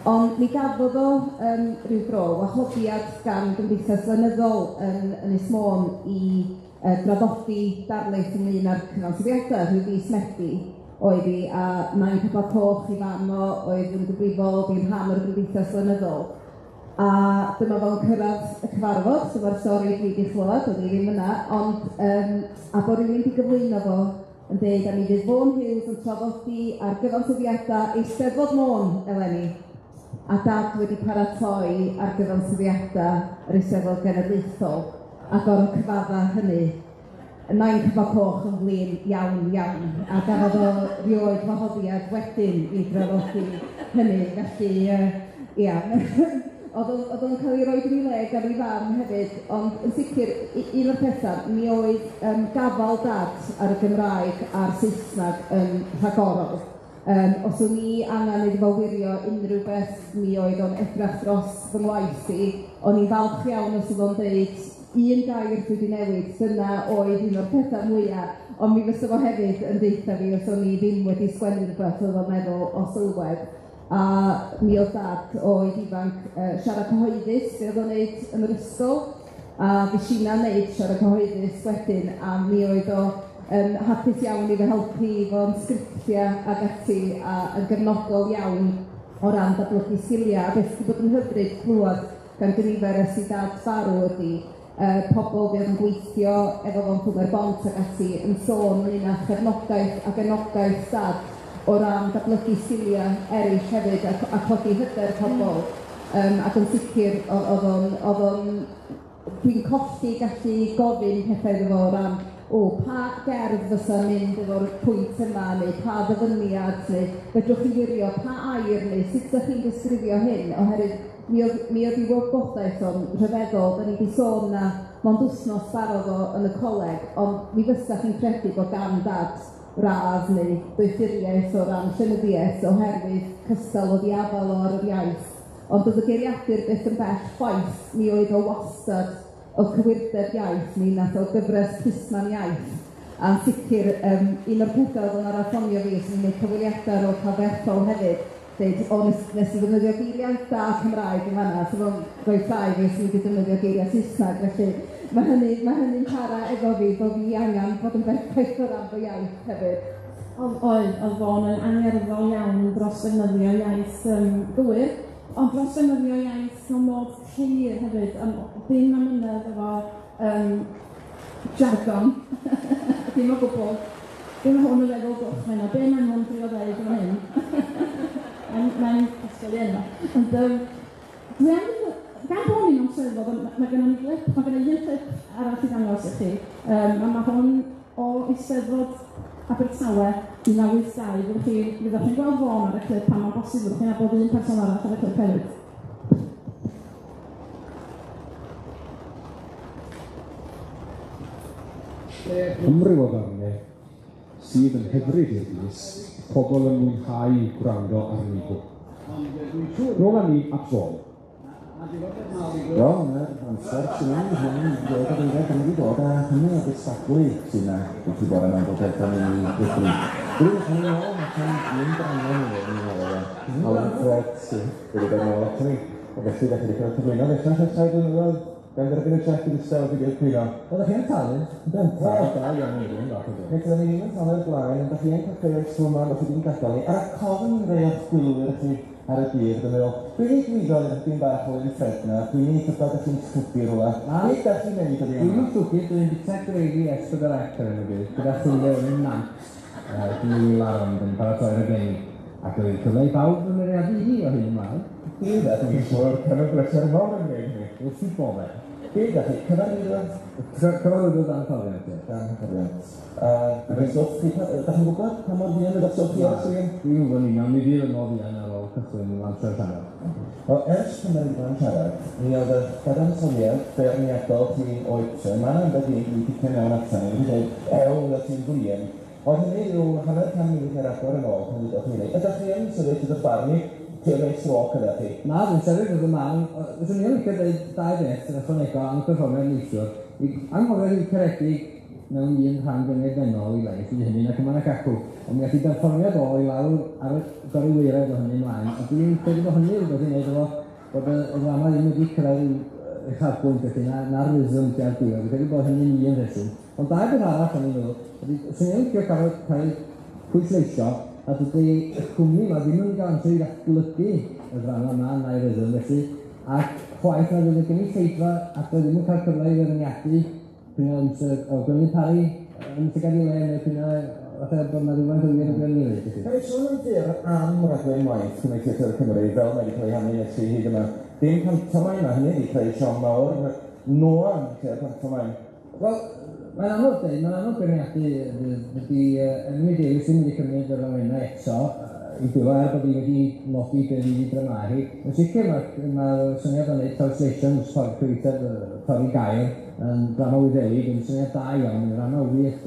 Ond mi gafodd o rhyw dro wahoddiad gan Gymdeithas Lenyddol yn Ynys Môn i draddodi darlith ynglyn â'r cyfansoddiadau rhyw fis Medi oedd hi, a nain Cyfla Coch i fan o oedd yn gyfrifol fi'n rhan o'r Gymdeithas Lenyddol. A dyma fo'n cyrraedd y cyfarfod, sef o'r stori dwi wedi chlywed, oedd hi ddim yna, ond a bod rhywun wedi gyflwyno fo yn dweud a mi fydd Vaughan Hughes yn trafodi ar gyfansoddiadau Eisteddfod Môn eleni. A dad wedi paratoi ar gyfansoddiadau yr Eisteddfod Genedlaethol ac o'r cyfadda hynny. Nain Cyfla Coch yn flin iawn, a gafodd o rioed wahoddiad wedyn i drafodi hynny. Felly, oedd o'n cael ei roi yn ei le gan ei fam hefyd, ond yn sicr, un o'r pethau, mi oedd gafal dad ar y Gymraeg a'r Saesneg yn rhagorol. Os o'n i angen iddo fo wirio unrhyw beth, mi oedd o'n edrach dros fy ngwaith i, o'n i'n falch iawn os oedd o'n dweud un gair dwi wedi newid, dyna oedd un o'r pethau mwyaf, ond mi fysa fo hefyd yn deitha fi os o'n i ddim wedi sgwennu rhywbeth oedd o'n meddwl o sylwedd. A mi oedd dad oedd ifanc siarad cyhoeddus, fe oedd o'n wneud yn yr ysgol, a fi Sina wneud siarad cyhoeddus wedyn, a mi oedd o hapus iawn i fe helpu fo'n sgriptiau ag ati a yn gefnogol iawn o ran datblygu sgiliau. A beth wedi bod yn hyfryd clywed gan gynifer ers i dad farw ydi pobl fe oedd yn gweithio efo fo'n Cwmmer Bont ag ati yn sôn yn un â chefnogaeth ac enogaeth dad o ran datblygu sgiliau eraill hefyd a codi hyder pobl. Ac yn sicr oedd o'n dwi'n colli gallu gofyn pethau iddo fo o ran pa gerdd fysa mynd efo'r pwynt yma, neu pa ddyfyniad, neu fedrwch chi wirio, pa air, neu sut ydych chi'n disgrifio hyn, oherwydd mi oedd i wybodaeth o'n rhyfeddol, da ni wedi sôn na mond wthnos barodd o yn y coleg, ond mi fysach chi'n credu bod gan dad radd neu doethuriaeth o ran llenyddiaeth oherwydd cystal o ddiafol o ar yr iaith. Ond oedd y geiriadur beth yn bell chwaith, mi oedd o wastad o cywirdeb iaith, mi nath o gyfres Plisman iaith. A sicr, un o'r pethau oedd yn araffonio fi, sy'n gwneud cyfweliadau o Caferthol hefyd, dweud, o nes i ddefnyddio geiriau da Cymraeg yn fanna, so fo'n rhoi llai fi sy'n wedi defnyddio geiriau Saesneg, felly mae hynny'n para efo fi, bod fi angen bod yn berffaith o ran fy iaith hefyd. Oedd fo'n yn angerddol iawn dros defnyddio iaith gywir, ond dros defnyddio iaith mewn modd ceir hefyd, dim am ynedd efo jargon, dim o gwbl, dim o hwn yn feddwl gwch mewn, be mae'n hwn drio dweud yn hyn. Mae'n cysgol i enw. Ond dwi am gan bod ni'n amserfod, mae gennym ni glip, mae gennym ni un clip arall i ddangos i chi. Mae hwn o Eisteddfod Abertawe 1982, fyddwch chi'n gweld Vaughan ar y clip pan mae'n bosib fyddwch chi'n abod un person arall ar y clip hefyd. Cymru o ddarnau sydd yn hyfryd i'r bus, pobl yn mwynhau gwrando arni. Nôl â ni at Vaughan. Mae'r amser sy'n mynd hwn, dod o ddweud yn wedi dod â hynny o gystadlu sy'n na, wrth i bod yn amgylchedd yn ei ddysgu. Dwi'n hynny o, mae'n mynd angen yn ei Alun Ffred sy'n wedi dod yn ôl at ni. O felly, ddech chi wedi cael cyflwyno, ddech chi'n rhesau blynyddoedd. Gan dderbyn y treth i'n ystod fideo'r cwyno. Oeddech chi'n talu? Da iawn yn gwyn, bach o dweud. Nid ydym ni ddim yn talu'r blaen, ond ydych chi'n cael creu'r swma, ydych chi ddim gadael ni. Ar y cofn rei o'ch gwylwyr chi ar y dydd, yn meddwl, dwi'n ei gwyddo i'r dyn bach o Alun Ffred na, dwi'n ei gwybod ydych chi'n stwpi rhywle. Nid ydych chi'n mynd i Dwi'n yn stwpi, dwi'n bita greiddi esgyd yr actor yn y byd, gyda chwilio yn nant. Dwi'n larond yn paratoi'r geni. Ac oedd cyfle i bawb yn ymwneud i o hyn ymlaen. Dwi'n dwi'n siŵr cynnwys bleser mawr yn gwneud ni. Wrth i bobe. Dwi'n gallu cyfarwyddwyd. Cyfarwyddwyd dan hyfforddiant, ie. Dan hyfforddiant. Da chi'n gwybod pa mor fuan ydych chi'n gwybod sy'n? Dwi'n gwybod ni'n iawn, mi fydd yn o fuan ar ôl cychwyn yn amser siarad. Ers Cymru Blan siarad, mi oedd y dadansoddiad beirniadol ti'n oedre, mae'n ambell i dipyn mewn allan, i ddweud, ew, ti'n gwylien. Oedd hynny yw hanner can munud i'r agor yn ôl, pan ydych chi'n ei. Ydych chi'n sefyll ydych barnu, ti'n ei stroc ydych chi? Na, dwi'n sefyll ydych man. Fyswn i'n licio dweud dau beth yn ychwanegol am y perfformiad neithiwr. Anghofio i'n caredig mewn un rhan gyngedfennol i leith i hynny, ac yma'n ac acw. Ond mi allu perfformiad o i lawr ar y goryweired o hynny ymlaen. A dwi'n credu bod hynny rhywbeth i'n neud efo bod y drama ddim wedi creu uchafbwynt ydy, na'r rhythm ti ar diwedd. Dwi'n credu bod hynny'n un rheswm. Ond dau beth arall o'n i'n meddwl, sy'n i'n licio cael pwysleisio, a dydy y cwmni yma ddim yn garantio i ddatblygu y drama yma na'i rhythm, felly, ac chwaith na fydd y gynulleidfa ac oedd ddim yn cael cyfle i feirniadu o Gwynnu Pari yn llygad i le neu pwyna fatha bod yna rhywun hwyr yn gwneud i le. Cael ei sôn yn fyr am raglen waith Cymdeithas Cymru fel mae wedi cael ei hannu nes i hyd yma. Dim pantomain yma, hynny wedi creu Sion Mawr, Noam lle'r pantomain. Wel, mae'n anodd beirniadu ydy Enwi Davies yn wedi cymryd yr awennau eto i dwylo bod i wedi nodi be fi wedi dramau. Yn sicr mae'r syniad o'n neud translation ffordd cyfeithiad ffordd i gair yn drama wyddelig yn syniad da iawn yn rhan o wych.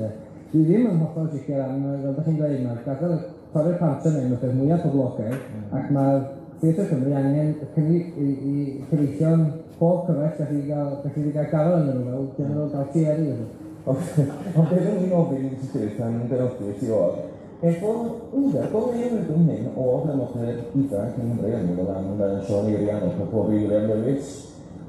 Dwi ddim yn hollol sicr am, fel ydych chi'n dweud, mae'r gadael ffordd panto mewn y peth mwyaf poblogaidd ac mae'r Theatr Cymru angen i cyfeithio'n pob cyfres gallu wedi cael gafel yn nhw fel general Galtieri. Ond beth o'n i'n ofyn i'n sicr tan benodus i o'r efo, bod ein rydym hyn o ddemocryd ifanc yn Nghymru yn ymwneud am Sion Eirian o Cofio William Lewis,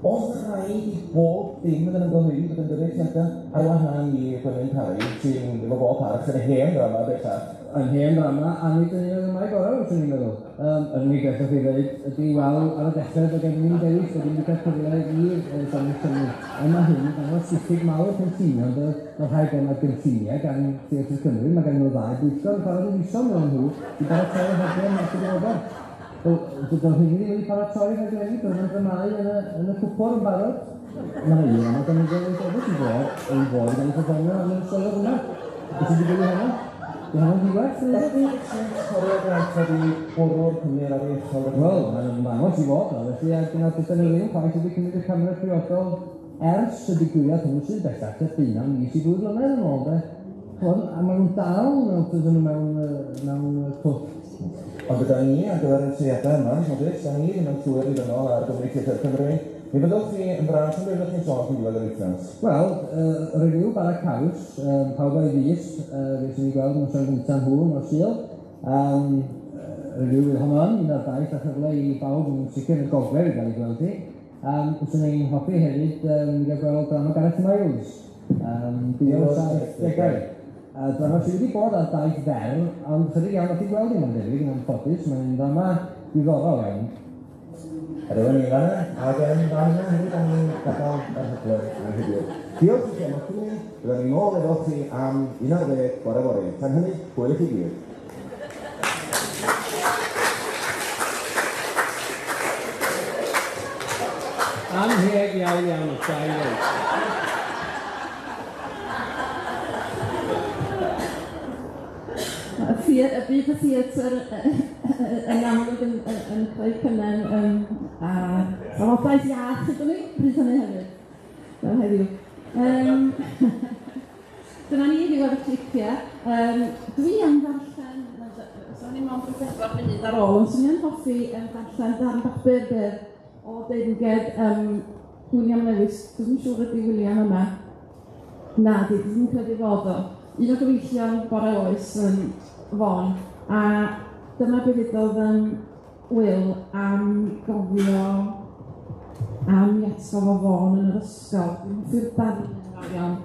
oedd rhaid i bob dim yn ymwneud bod yn gyfeithiadau ar wahan i Gwynwen Parry sy'n efo bob parch yn y hen drama bellach. Yn hen drama, a nid yn un o'r mai gorau, wrth i'n meddwl. Yr unig beth o'ch i ddweud ydy weld ar y dechrau bod gen i'n dewis bod i'n cael cyfle i Sonic Cymru. Ond mae hyn yn dangos diffyg mawr cynllunio, ond rhaid gen i'r gynlluniau gan Theatr Cymru, mae gen nhw ddau bwyllgor yn parod i wiso mewn nhw i baratoi rhaglen nes i ddod. Doedd hynny ddim wedi paratoi rhaglenni, doedd yn dramau yn y cwpwr yn barod. Mae'n un yma, gan i'n gweld i fod yn fod gan i perfformio yn y sylwyd yma. Beth sydd wedi gwylio hynny? Dwi'n hawdd i werth. Ydy Cofio'r iaith wedi bwrw'r cymryd ar ei uchel? Wel, mae'n ymddangos i fod, felly dyna dydyn nhw ddim chwaith wedi cymryd y camera priodol ers y digwyddiad hwnnw sy'n bellach y 13 mis i 2 blynedd yn ôl, de. A maen nhw'n dal mewn cwt. Ond gyda ni ar gyfer y teiadau yma, da ni ddim yn llwyr i ddynol ar Gyfreithiau Cymru. Mi fyddwch chi yn braf yn rhywbeth chi'n sôn chi'n gweld yr wythnos? Wel, review bara caws, pawb o'i fus, beth sy'n ei gweld yn osian gyntaf hwn o'r Sul. Review hwnnw, un o'r daith a chyfle i bawb yn sicr y gogfer i gael ei gweld i. Byswn i'n hoffi hefyd i gael gweld drama Gareth Miles. Diolch 70au. Drama sydd wedi bod ar daith fer, ond chydig iawn o'ch chi gweld i'n debyg yn anffodus, mae'n drama diddorol iawn. Rwy'n ni fanna, ac yn fanna hefyd am ni'n gadael yr hyfle yn heddiw. Diolch i chi am eich ni, byddwn ni'n ôl efo chi am 11 bore bore. Tan hynny, hwyl i chi gyd. Anheg iawn, sain iawn. Y bydd y theatr yn amlwg yn creu cynnen a trafodaeth iach ydyn ni, bryd hynny hefyd, fel heddiw. Dyna ni ddiwedd y clipiau. Dwi am ddarllen, so ni mewn 4 munud ar ôl, ond swn i'n hoffi darllen darn bach byr o deyrnged William Lewis. Dwi'n siŵr ydy William yma. Na, dwi'n credu fod o. Un o gyfeillion bore oes yn Vaughan, a dyma beth ddudodd Will am gofio am Iesgob o Vaughan yn yr ysgol. Dwi'n hoffi'r darn yn fawr iawn.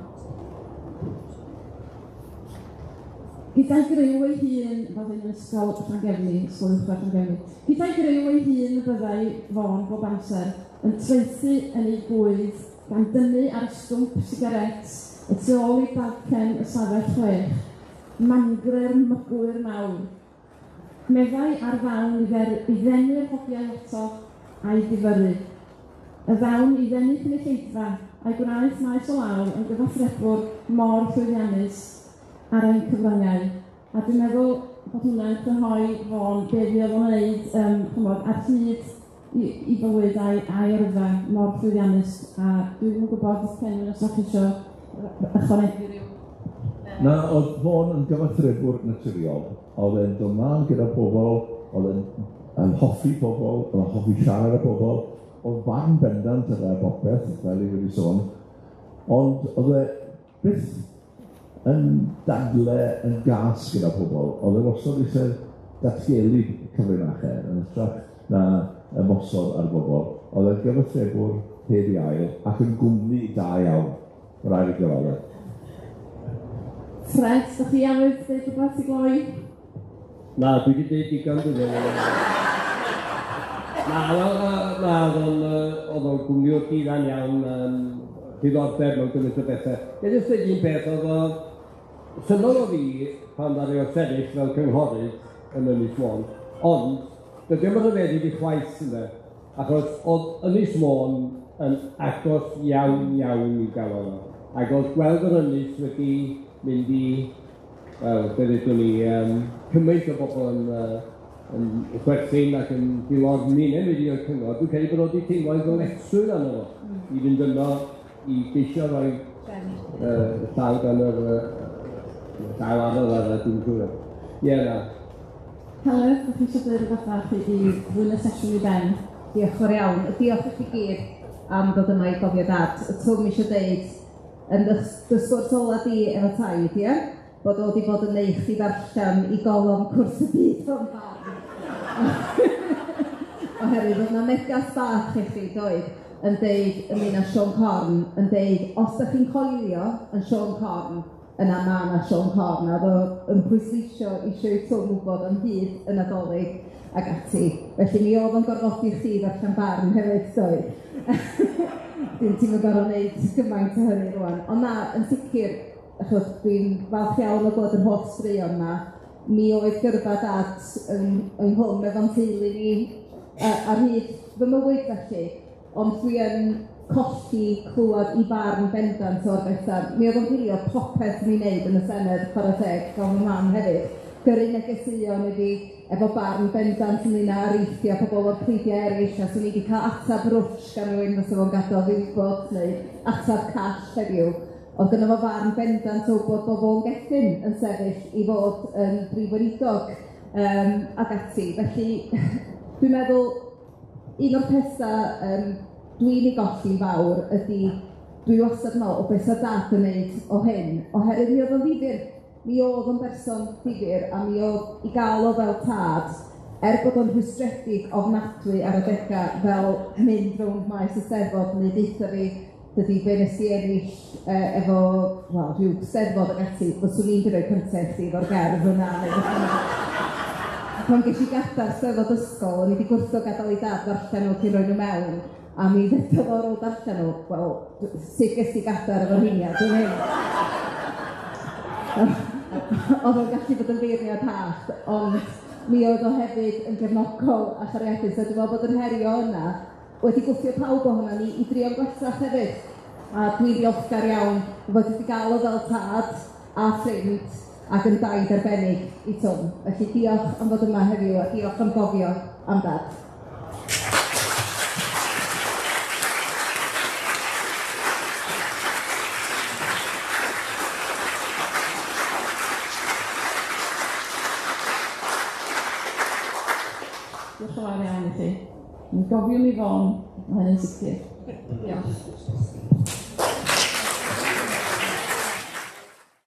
Gyda'i gryw ei hun, fod yn ysgol Llangefni, ysgol uwchradd Llangefni. Gyda'i gryw ei hun y byddai Vaughan bob amser yn treithi yn ei bwydd gan dynnu ar y stwmp sigaret y tu ôl i dalcen y safell 6, mangre'r mygwyr mawr. Meddai ar ddawn i ddenu'r hogiau eto a'i difyrru. Y ddawn i ddenu cynulleidfa a'i gwnaeth maes o law yn gyfathrebwr mor llwyddiannus ar ein cyfryngau. A dwi'n meddwl bod hwnna'n cyhoi Vaughan beth i oedd o'n wneud ar hyd i bywyd a'i yrfa mor llwyddiannus. A dwi'n gwybod beth Cenwyn os o'ch eisiau ychwanegu ryw. Na, oedd Vaughan yn gyfathrebwr naturiol. Oedd e'n dod ymlaen gyda pobl, oedd e'n hoffi pobl, oedd e'n hoffi siarad â pobl, oedd barn bendant ar bopeth, fel i wedi sôn. Ond oedd e byth yn dadle yn gas gyda pobl. Oedd e wastad eisiau datgelu cyfrinachau yn ytrach na ymosod ar bobl. Oedd e'n gyfathrebwr heb i ail ac yn gwmni da iawn. Rhaid i gyfale. Fred, ydych chi awydd dweud rhywbeth i gloi? Na, dwi wedi dweud digon dwi'n oedd o'n gwmniwr difan iawn, diddordeb mewn gymaint o bethau. Dwi'n jyst dweud un peth, oedd o synnol o fi pan ddari o sefyll fel cynghorydd yn Ynys Môn, ond dydy o'n rhyfeddi i chwaith yna, achos oedd Ynys Môn yn agos iawn i gael o'n. Ac oedd gweld yr Ynys wedi mynd i, wel, beth ydyn ni, cymaint o bobl yn chwerthin ac yn dilorni neu mynd i'r cyngor. Dwi'n credu bod wedi teimlo ei ddyletswydd arno fo, i fynd yno i geisio rhoi llaw gan yr llaw arno dda, dwi'n siŵr. Ie, na. Heledd, ydych chi eisiau dweud rhywbeth fach i ddwy'n y sesiwn i ben? Diolch o'r iawn. Diolch i chi gyd am ddod yma i gofio dad. Y twm eisiau dweud yn dysgwrs ola di efo taid, ie? Bod o wedi bod yn neud chi ddarllen i golofn cwrs y byd o'n barn. Oherwydd oedd yna negas bach i chi, doedd, yn deud ynglyn â Sean Corn, yn deud, os ydych chi'n coelio yn Sean Corn, yna ma' yna Sean Corn, a oedd yn pwysleisio eisiau i twm wybod yn hyd yn adolyg ag ati. Felly mi oedd yn gorfodi chdi ddarllen barn hefyd, doedd. Dwi'n ti'n gorfod wneud gymaint o hynny rwan. Ond na, yn sicr, achos dwi'n falch iawn o bod yr holl straeon yma, mi oedd gyrfa dad yng Nghwm efo'n teulu ni ar hyd fy mywyd felly. Ond dwi yn colli clywed i farn bendant o'r bethau. Mi oedd o'n girio popeth ni'n neud yn y Senedd, chwarae teg, gael fy mam hefyd. Gyrru negeseuon iddi efo barn bendant ynglyn â reithio pobl o'r pleidiau eraill, a swn i wedi cael atab rwtsh gan rywun fysa fo'n gadael ddifbod neu atab cash heddiw. Oedd gyda fo farn bendant o bod bobl gethyn yn sefyll i fod yn brifweinidog ag ati. Felly, dwi'n meddwl, un o'r pethau dwi'n ei golli'n fawr ydy dwi wastad yn meddwl o beth oedd dad yn neud o hyn, oherwydd mi oedd o'n ddifyr. Mi oedd o'n berson ddifyr a mi oedd i gael o fel tad, bod o'n rhwystredig ofnadwy ar y dega fel mynd rownd maes y Steddfod neu deitha fi dydy be nes i ennill efo, wel, rhyw Steddfod ag ati, fyswn i'n rhoi cyntedd i efo'r gerdd hwnna neu pan ges i gadael Steddfod ysgol, o'n i wedi gwrtho gadael i dad ddarllen nhw cyn roi nhw mewn. A mi ddetodd o'r ôl darllen nhw, wel, sut ges i gadael efo hynny, dwi'n hyn. Oedd o'n gallu bod yn feirniad hallt, ond mi oedd o hefyd yn gefnogol a chariadus, a dwi'n meddwl bod yn herio yna wedi gwthio pawb ohono ni i drio'n gwellach hefyd. A dwi'n ddiolchgar iawn fod wedi gael o fel tad a ffrind ac yn daid arbennig i Twm. Felly diolch am fod yma heddiw a diolch am gofio am dad. Diolch yn fawr iawn i chi. Mi'n gofio mi fon, mae hynny'n sicr. Diolch.